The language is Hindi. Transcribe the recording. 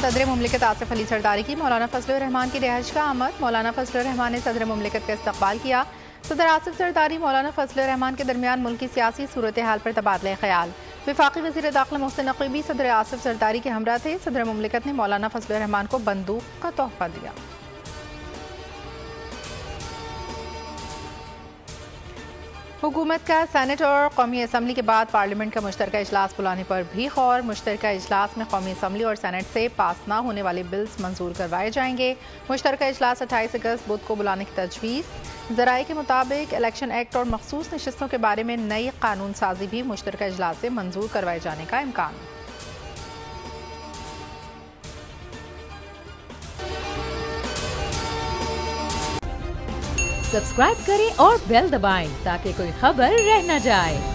सदर मुमलिकत आसिफ अली सरदारी की मौलाना फजलुर रहमान की रिहाइश का आमद। मौलाना फजलुर रहमान ने सदर मुमलिकत का इस्तकबाल किया। सदर आसिफ सरदारी मौलाना फजलुर रहमान के दरमियान मुल्क की सियासी सूरत हाल पर तबादला ख्याल। वफाकी वज़ीर दाखिला मोहसिन नकवी सदर आसिफ सरदारी के हमरा थे। सदर मुमलिकत ने मौलाना फजलुर रहमान को बंदूक का तोहफा दिया। हुकूमत का सेनेट और कौमी असम्बली के बाद पार्लियामेंट का मुश्तरका इजलास बुलाने पर भी गौर। मुश्तरका इजलास में कौमी असम्बली और सेनेट से पास न होने वाले बिल्स मंजूर करवाए जाएंगे। मुश्तरका इजलास 28 अगस्त बुध को बुलाने की तजवीज़। ज़राए के मुताबिक इलेक्शन एक्ट और मखसूस नशिस्तों के बारे में नई कानून साजी भी मुश्तरका इजलास से मंजूर करवाए जाने का इम्कान। सब्सक्राइब करें और बेल दबाएं ताकि कोई खबर रह न जाए।